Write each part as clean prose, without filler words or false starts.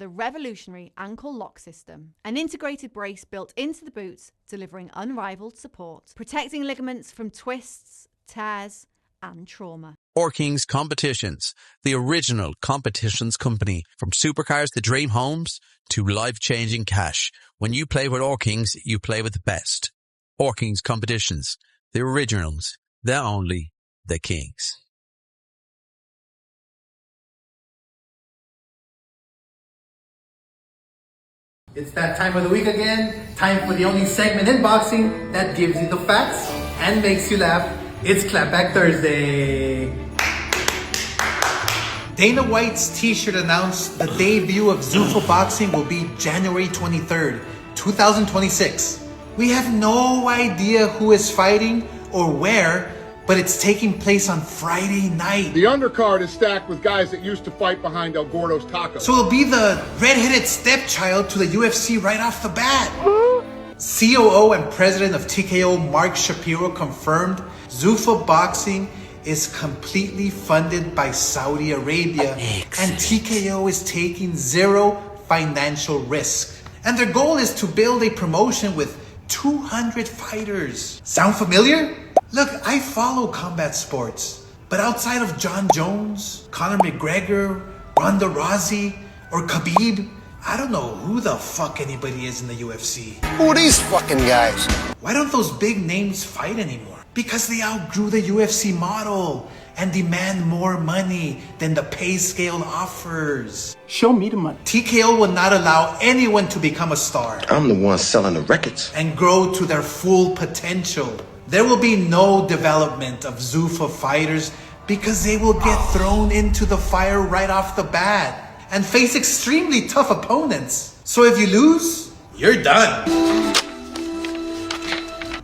the revolutionary ankle lock system, an integrated brace built into the boots, delivering unrivaled support, protecting ligaments from twists, tears, and trauma. Orkings Competitions, the original competitions company. From supercars to dream homes to life-changing cash. When you play with Orkings, you play with the best. Orkings Competitions, the originals, the only, the kings. It's that time of the week again. Time for the only segment in boxing that gives you the facts and makes you laugh. It's Clapback Thursday. Dana White's t-shirt announced the debut of Zuffa boxing will be January 23rd, 2026. We have no idea who is fighting or where, but it's taking place on Friday night. The undercard is stacked with guys that used to fight behind El Gordo's Tacos. So it'll be the red-headed stepchild to the UFC right off the bat. COO and president of TKO, Mark Shapiro, confirmed Zuffa boxing is completely funded by Saudi Arabia. And TKO is taking zero financial risk. And their goal is to build a promotion with 200 fighters. Sound familiar? Look, I follow combat sports, but outside of John Jones, Conor McGregor, Ronda Rousey, or Khabib, I don't know who the fuck anybody is in the UFC. Who are these fucking guys? Why don't those big names fight anymore? Because they outgrew the UFC model and demand more money than the pay scale offers. Show me the money. TKO will not allow anyone to become a star I'm the one selling the records. and grow to their full potential. There will be no development of Zuffa fighters because they will get thrown into the fire right off the bat and face extremely tough opponents. So if you lose, you're done.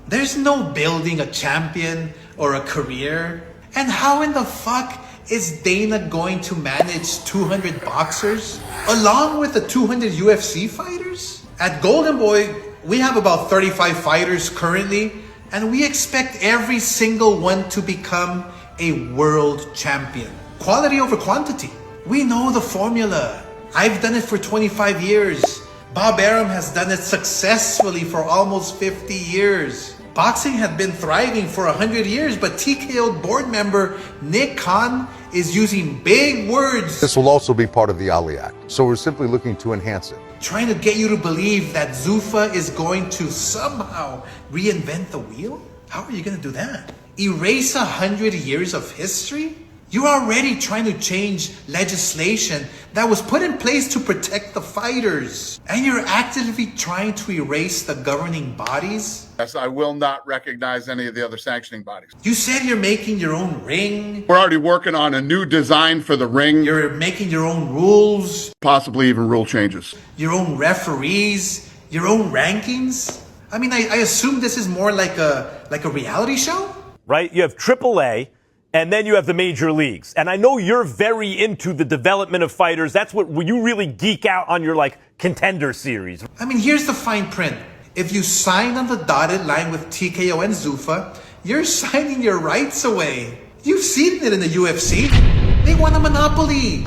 There's no building a champion or a career. And how in the fuck is Dana going to manage 200 boxers along with the 200 UFC fighters? At Golden Boy, we have about 35 fighters currently, and we expect every single one to become a world champion. Quality over quantity. We know the formula. I've done it for 25 years. Bob Arum has done it successfully for almost 50 years. Boxing had been thriving for 100 years, but TKO board member Nick Khan is using big words. This will also be part of the Ali Act, so we're simply looking to enhance it. Trying to get you to believe that Zuffa is going to somehow reinvent the wheel? How are you going to do that? Erase 100 years of history? You're already trying to change legislation that was put in place to protect the fighters. And you're actively trying to erase the governing bodies? Yes, I will not recognize any of the other sanctioning bodies. You said you're making your own ring. We're already working on a new design for the ring. You're making your own rules, Possibly even rule changes. your own referees, your own rankings. I mean, I assume this is more like a reality show? Right? You have AAA, and then you have the major leagues. And I know you're very into the development of fighters. That's what you really geek out on your, contender series. I mean, here's the fine print. If you sign on the dotted line with TKO and Zuffa, you're signing your rights away. You've seen it in the UFC. They want a monopoly.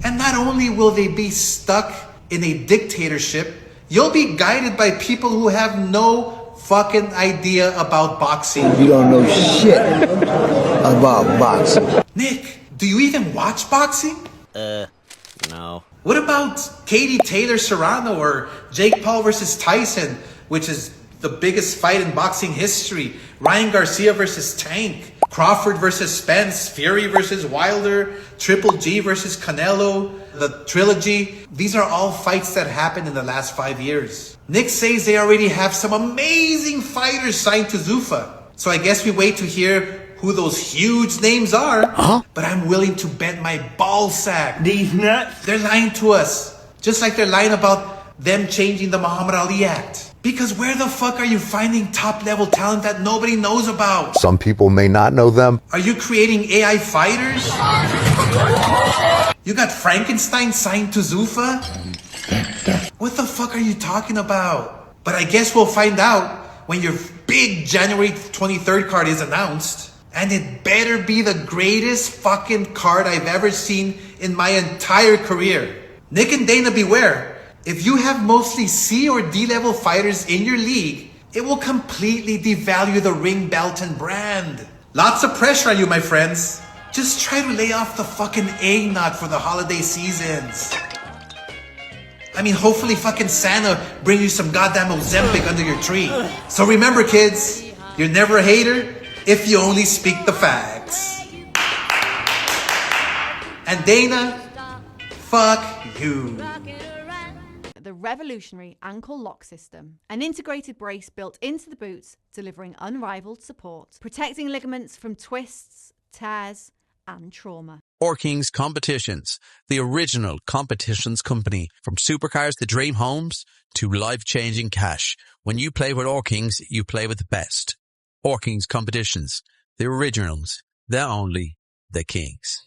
And not only will they be stuck in a dictatorship, you'll be guided by people who have no fucking idea about boxing. You don't know shit about boxing. Nick, do you even watch boxing? No. What about Katie Taylor Serrano or Jake Paul versus Tyson, which is the biggest fight in boxing history? Ryan Garcia versus Tank, Crawford versus Spence, Fury versus Wilder, Triple G versus Canelo, the trilogy. These are all fights that happened in the last 5 years. Nick says they already have some amazing fighters signed to Zuffa. So I guess we wait to hear who those huge names are. But I'm willing to bet my ball sack. These nuts. They're lying to us. Just like they're lying about them changing the Muhammad Ali Act. Because where the fuck are you finding top level talent that nobody knows about? Some people may not know them. Are you creating AI fighters? You got Frankenstein signed to Zuffa? What the fuck are you talking about? But I guess we'll find out when your big January 23rd card is announced. And it better be the greatest fucking card I've ever seen in my entire career. Nick and Dana, beware. If you have mostly C or D level fighters in your league, it will completely devalue the ring belt and brand. Lots of pressure on you, my friends. Just try to lay off the fucking eggnog for the holiday seasons. I mean, hopefully fucking Santa bring you some goddamn Ozempic under your tree. So remember, kids, you're never a hater if you only speak the facts. And Dana, fuck you. The revolutionary ankle lock system, an integrated brace built into the boots, delivering unrivaled support, protecting ligaments from twists, tears, and trauma. Orkings Competitions, the original competitions company. From supercars to dream homes to life-changing cash. When you play with Orkings, you play with the best. Orkings Competitions, the originals, the only, the kings.